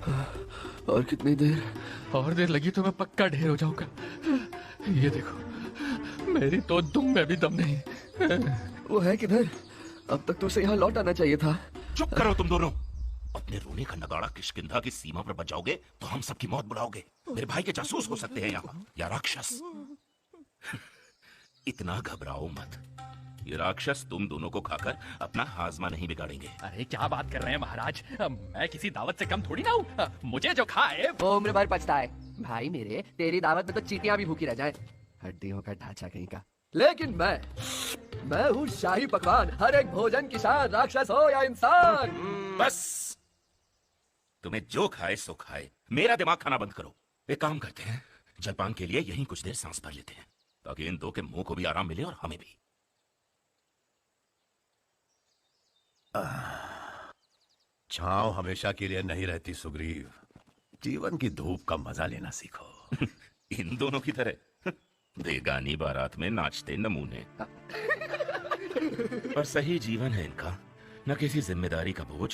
और कितनी देर? और देर लगी तो मैं पक्का ढेर हो जाऊंगा। ये देखो, मेरी तो दुम में भी दम नहीं। वो है किधर? अब तक तो उसे यहाँ लौट आना चाहिए था। चुप करो तुम दोनों। अपने रोने का नगाड़ा किष्किंधा की सीमा पर बजाओगे तो हम सबकी मौत बुलाओगे। मेरे भाई के जासूस हो सकते हैं यहाँ, या राक्षस। इतना घबराओ मत, ये राक्षस तुम दोनों को खाकर अपना हाजमा नहीं बिगाड़ेंगे। अरे क्या बात कर रहे हैं महाराज, मैं किसी दावत से कम थोड़ी ना हूँ। मुझे जो खाए वो उम्र भर पछता है। भाई मेरे, तेरी दावत में तो चींटियां भी भूखी रह जाएं। हड्डियों का ढांचा कहीं का। लेकिन मैं हूँ शाही पकवान, हर एक भोजन की शान, राक्षस हो या इंसान। बस, तुम्हें जो खाए सो खाए, मेरा दिमाग खाना बंद करो। एक काम करते हैं, जलपान के लिए यहीं कुछ देर सांस भर लेते हैं, ताकि इन दो के मुंह को भी आराम मिले और हमें भी। छांव हमेशा के लिए नहीं रहती सुग्रीव। जीवन की धूप का मजा लेना सीखो। इन दोनों की तरह बेगानी बारात में नाचते नमूने। पर सही जीवन है इनका, न किसी जिम्मेदारी का बोझ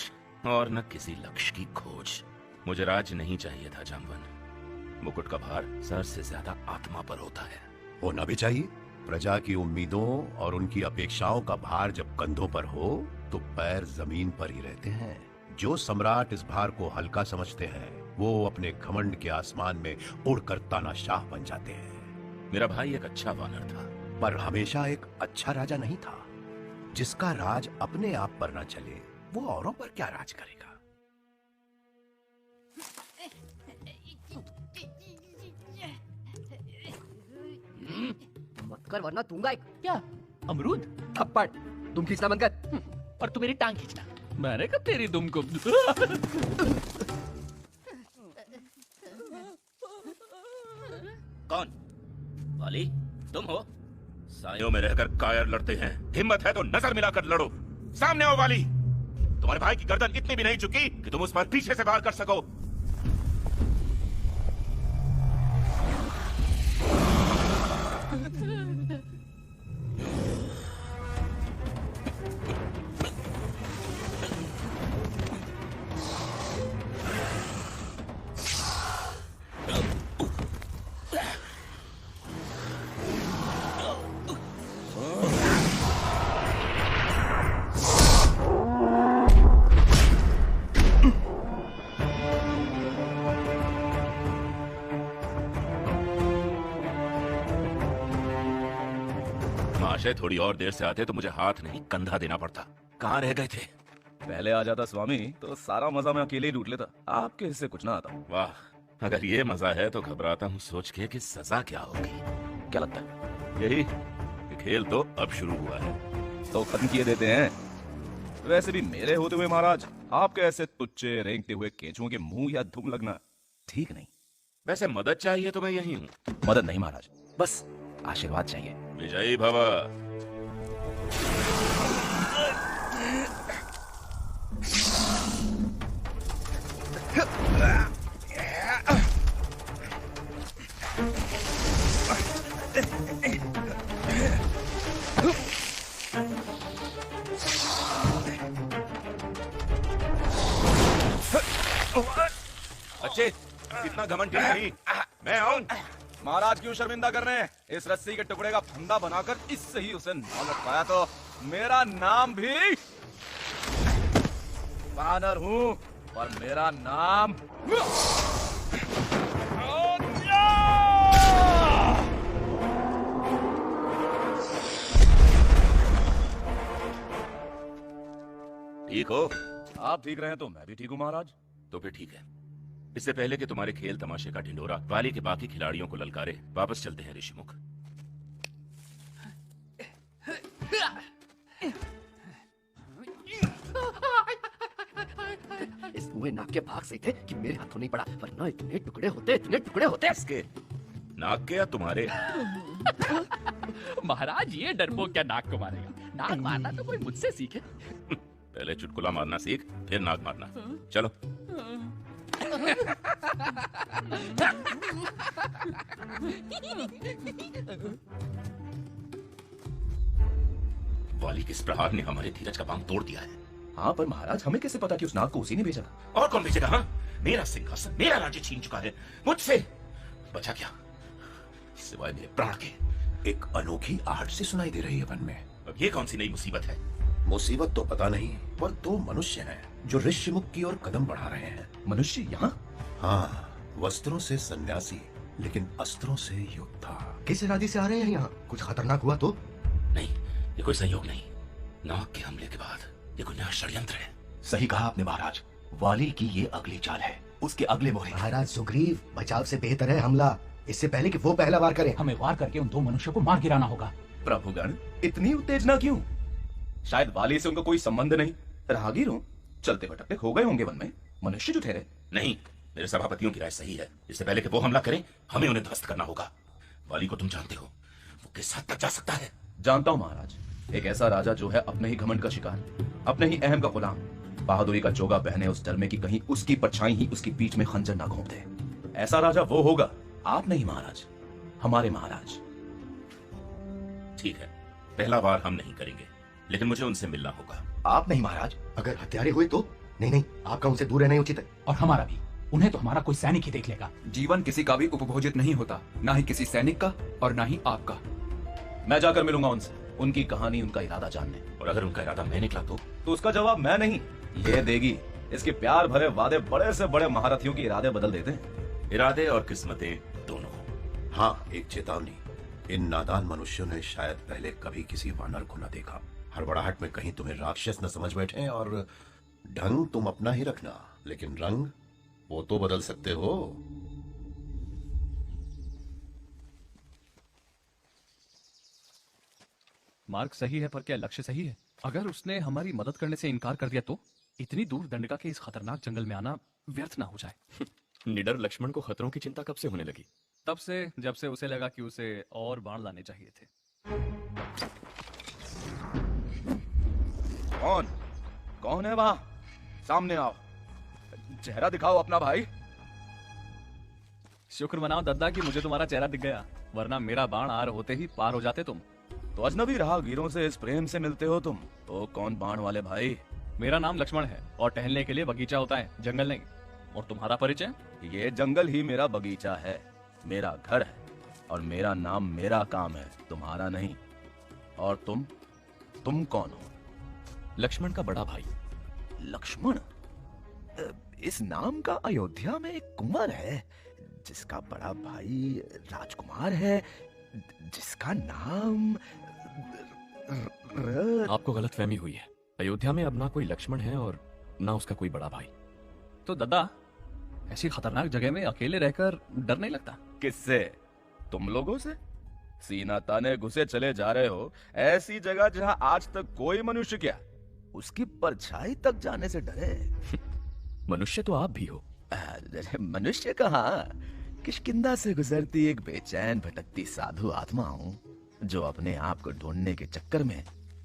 और न किसी लक्ष्य की खोज। मुझे राज नहीं चाहिए था जामवन। मुकुट का भार सर से ज्यादा आत्मा पर होता है। होना भी चाहिए। प्रजा की उम्मीदों और उनकी अपेक्षाओं का भार जब कंधों पर हो तो पैर जमीन पर ही रहते हैं। जो सम्राट इस भार को हल्का समझते हैं वो अपने घमंड के आसमान में उड़कर तानाशाह बन जाते हैं। मेरा भाई एक अच्छा वानर था, पर हमेशा एक अच्छा राजा नहीं था। जिसका राज अपने आप पर न चले वो औरों पर क्या राज करेगा। मत कर वरना दूंगा एक। क्या अमरूद? थप्पड़। तुम खींचना बंद कर। और तू मेरी टांग खींचना। मैंने कब तेरी दुम को। कौन? वाली तुम हो? सायों में रहकर कायर लड़ते हैं, हिम्मत है तो नजर मिलाकर लड़ो। सामने आओ वाली। तुम्हारे भाई की गर्दन इतनी भी नहीं झुकी कि तुम उस पर पीछे से वार कर सको। थोड़ी और देर से आते तो मुझे हाथ नहीं कंधा देना पड़ता। कहाँ रह गए थे? पहले आ जाता स्वामी तो सारा मजा मैं अकेले ही लूट लेता। आपके हिस्से कुछ ना आता। वाह, अगर ये मजा है तो घबराता हूँ सोच के कि सजा क्या होगी। क्या लगता है? यही कि खेल तो अब शुरू हुआ है। तो खत्म किए देते हैं। वैसे भी मेरे होते हुए महाराज आपके ऐसे तुच्चे रेंगते हुए केंचुओं के मुंह या धूम लगना ठीक नहीं। वैसे मदद चाहिए तो मैं यही हूँ। मदद नहीं महाराज, बस आशीर्वाद चाहिए। विजयी भव। अच्छे, कितना घमंड नहीं। मैं आऊं। महाराज क्यों शर्मिंदा कर रहे हैं? इस रस्सी के टुकड़े का फंदा बनाकर इससे ही उसे ना लटकाया तो मेरा नाम भी वानर हूँ और मेरा नाम ठीक हो? आप ठीक रहे तो मैं भी ठीक हूँ महाराज। तो फिर ठीक है। इससे पहले कि तुम्हारे खेल तमाशे का ढिंढोरा वाली के बाकी खिलाड़ियों को ललकारे, वापस चलते हैं ऋषिमुख। इस मुंह नाक के भाग से थे कि मेरे हाथों नहीं पड़ा, वरना इतने टुकड़े होते। इसके नाक के या तुम्हारे? महाराज ये डरपोक क्या नाक को मारेगा? नाक मारना तो कोई मुझसे सीखे। पहले चुटकुला मारना सीख, फिर नाक मारना। चलो। वाली किस प्रहार ने हमारे धीरज का बांध तोड़ दिया है। हाँ, पर महाराज हमें कैसे पता कि उस नाग को उसी ने भेजा था? और कौन भेजेगा? हाँ, मेरा सिंहासन, मेरा राज्य छीन चुका है मुझसे। बचा क्या सिवाय मेरे प्राण के? एक अनोखी आहट सी सुनाई दे रही है वन में। अब ये कौन सी नई मुसीबत है? मुसीबत तो पता नहीं, पर दो मनुष्य हैं जो ऋषिमुख की ओर कदम बढ़ा रहे हैं। मनुष्य यहाँ? हाँ, वस्त्रों से सन्यासी, लेकिन अस्त्रों से योद्धा। किस इरादे से आ रहे हैं यहाँ? कुछ खतरनाक हुआ तो? नहीं, ये कोई संयोग नहीं। नाग के हमले के बाद ये कोई नया षड्यंत्र है। सही कहा आपने महाराज, वाली की ये अगली चाल है, उसके अगले मोहरे। महाराज सुग्रीव, बचाव से बेहतर है हमला, इससे पहले कि वो पहला वार करे। हमें वार करके उन दो मनुष्यों को मार गिराना होगा। प्रभुगण, इतनी उत्तेजना क्यों? शायद वाली से उनका कोई संबंध नहीं। राहगीर हो, चलते भटकते हो गए होंगे वन में, मनुष्य जो ठहरे। नहीं, मेरे सभापतियों की राय सही है। इससे पहले कि वो हमला करें, हमें उन्हें ध्वस्त करना होगा। वाली को तुम जानते हो, वो किस हद तक जा सकता है। जानता हूँ महाराज, एक ऐसा राजा जो है अपने ही घमंड का शिकार, अपने ही अहम का गुलाम, बहादुरी का चोगा पहने उस डर में कि कहीं उसकी परछाई ही उसकी पीठ में खंजर ना घोंप दे। ऐसा राजा वो होगा, आप नहीं महाराज, हमारे महाराज। ठीक है, पहला वार हम नहीं करेंगे, लेकिन मुझे उनसे मिलना होगा। आप नहीं महाराज। अगर हत्यारे हुए तो? नहीं नहीं, आपका उनसे दूर रहना ही उचित है। और हमारा भी। उन्हें तो हमारा कोई सैनिक ही देख लेगा। जीवन किसी का भी उपभोजित नहीं होता, ना ही किसी सैनिक का और ना ही आपका। मैं जाकर मिलूंगा उनसे, उनकी कहानी, उनका इरादा जानने। और अगर उनका इरादा मैं निकला तो उसका जवाब मैं नहीं, ये देगी। इसके प्यार भरे वादे बड़े से बड़े महारथियों के इरादे बदल देते हैं। इरादे और किस्मतें दोनों। हाँ, एक चेतावनी, इन नादान मनुष्यों ने शायद पहले कभी किसी वानर को न देखा। हड़बड़ाहट में कहीं तुम्हें राक्षस न समझ बैठे, और ढंग तुम अपना ही रखना, लेकिन रंग वो तो बदल सकते हो। मार्ग सही है, पर क्या लक्ष्य सही है? अगर उसने हमारी मदद करने से इनकार कर दिया तो? इतनी दूर दंडका के इस खतरनाक जंगल में आना व्यर्थ ना हो जाए। निडर लक्ष्मण को खतरों की चिंता कब से होने लगी? तब से, जब से उसे लगा कि उसे और बाण लाने चाहिए थे। कौन है वहां? सामने आओ, चेहरा दिखाओ अपना भाई। शुक्र मनाओ दद्दा कि मुझे तुम्हारा चेहरा दिख गया, वरना मेरा बाण आर होते ही पार हो जाते तुम। तो अजनबी राहगीरों से इस प्रेम से मिलते हो तुम? तो कौन बाण वाले भाई? मेरा नाम लक्ष्मण है और टहलने के लिए बगीचा होता है, जंगल नहीं। और तुम्हारा परिचय? ये जंगल ही मेरा बगीचा है, मेरा घर है, और मेरा नाम मेरा काम है, तुम्हारा नहीं। और तुम कौन हो? लक्ष्मण का बड़ा भाई। लक्ष्मण? इस नाम का अयोध्या में एक कुंवर है, जिसका बड़ा भाई राजकुमार है, जिसका नाम आपको गलतफहमी हुई है। अयोध्या में अब ना कोई लक्ष्मण है और ना उसका कोई बड़ा भाई। तो दद्दा, ऐसी खतरनाक जगह में अकेले रहकर डर नहीं लगता? किससे? तुम लोगों से? सीना ताने घुसे चले जा रहे हो ऐसी जगह जहां आज तक कोई मनुष्य, क्या उसकी परछाई तक जाने से डरे। मनुष्य तो आप भी हो। मनुष्य कहाँ, किष्किंधा से गुजरती एक बेचैन भटकती साधु आत्मा हूँ, जो अपने आप को ढूंढने के चक्कर में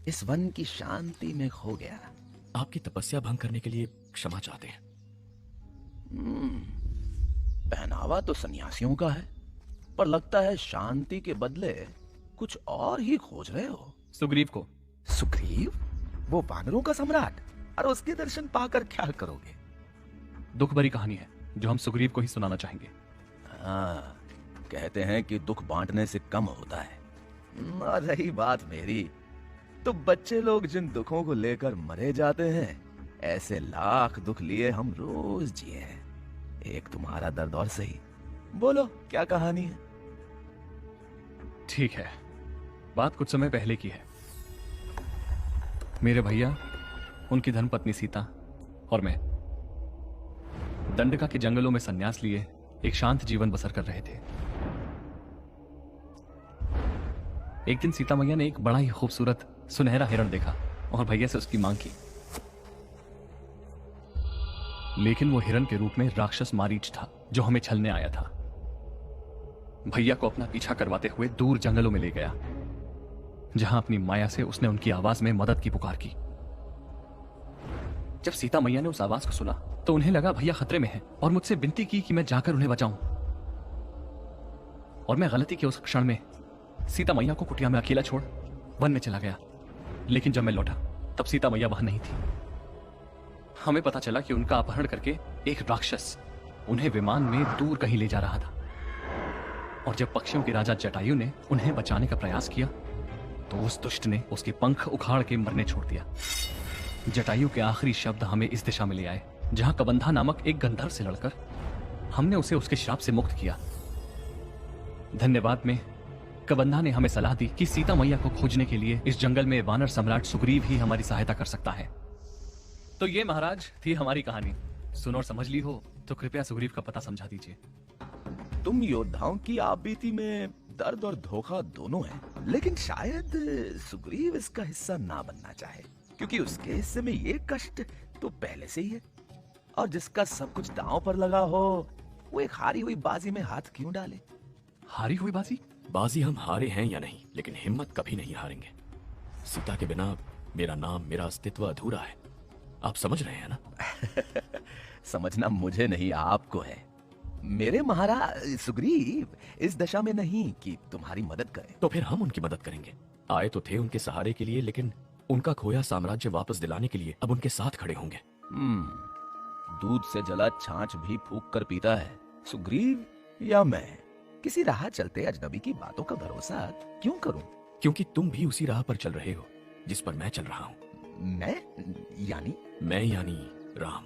इस वन की शांति में खो गया। आपकी तपस्या भंग करने के लिए क्षमा चाहते हैं। पहनावा तो सन्यासियों का है, पर लगता है शांति के बदले कुछ और ही खोज रहे हो। सुग्रीव को। सुग्रीव? वो वानरों का सम्राट? और उसके दर्शन पाकर क्या करोगे? दुख भरी कहानी है जो हम सुग्रीव को ही सुनाना चाहेंगे। हाँ, कहते हैं कि दुख बांटने से कम होता है। और रही बात मेरी, तो बच्चे लोग जिन दुखों को लेकर मरे जाते हैं, ऐसे लाख दुख लिए हम रोज जिए हैं। एक तुम्हारा दर्द और सही। बोलो, क्या कहानी है? ठीक है, बात कुछ समय पहले की है। मेरे भैया, उनकी धर्मपत्नी सीता और मैं दंडका के जंगलों में संन्यास लिए एक शांत जीवन बसर कर रहे थे। एक दिन सीता मैया ने एक बड़ा ही खूबसूरत सुनहरा हिरण देखा और भैया से उसकी मांग की। लेकिन वो हिरण के रूप में राक्षस मारीच था, जो हमें छलने आया था। भैया को अपना पीछा करवाते हुए दूर जंगलों में ले गया, जहां अपनी माया से उसने उनकी आवाज में मदद की पुकार की। जब सीता मैया ने उस आवाज को सुना तो उन्हें लगा भैया खतरे में हैं और मुझसे विनती की कि मैं जाकर उन्हें बचाऊं। और मैं गलती के उस क्षण में सीता मैया को कुटिया में अकेला छोड़ वन में चला गया। लेकिन जब मैं लौटा तब सीता मैया वहां नहीं थी। हमें पता चला कि उनका अपहरण करके एक राक्षस उन्हें विमान में दूर कहीं ले जा रहा था। और जब पक्षियों के राजा जटायु ने उन्हें बचाने का प्रयास किया तो उस दुष्ट ने उसके पंख उखाड़ के मरने छोड़ दिया। जटायु के आखिरी शब्द हमें इस दिशा में ले आए जहां कबंधा नामक एक गंधर्व से लड़कर हमने उसे उसके श्राप से मुक्त किया। धन्यवाद में कबंधा ने हमें सलाह दी कि सीता मैया को खोजने के लिए इस जंगल में वानर सम्राट सुग्रीव ही हमारी सहायता कर सकता है। तो ये महाराज थी हमारी कहानी। सुन और समझ ली हो तो कृपया सुग्रीव का पता समझा दीजिए। तुम योद्धाओं की आप बीती में दर्द और धोखा दोनों है, लेकिन शायद सुग्रीव इसका हिस्सा ना बनना चाहे, क्योंकि उसके हिस्से में ये कष्ट तो पहले से ही है। और जिसका सब कुछ दांव पर लगा हो वो एक हारी हुई बाजी में हाथ क्यों डाले? हारी हुई बाजी? बाजी हम हारे हैं या नहीं, लेकिन हिम्मत कभी नहीं हारेंगे। सीता के बिना मेरा नाम, मेरा अस्तित्व अधूरा है। आप समझ रहे हैं ना? समझना मुझे नहीं, आपको है। मेरे महाराज सुग्रीव इस दशा में नहीं कि तुम्हारी मदद करें। तो फिर हम उनकी मदद करेंगे। आए तो थे उनके सहारे के लिए, लेकिन उनका खोया साम्राज्य वापस दिलाने के लिए अब उनके साथ खड़े होंगे। दूध से जला छाछ भी फूंक कर पीता है। सुग्रीव या मैं किसी राह चलते अजनबी की बातों का भरोसा क्यों करूं? क्योंकि तुम भी उसी राह पर चल रहे हो जिस पर मैं चल रहा हूं। मैं यानी राम।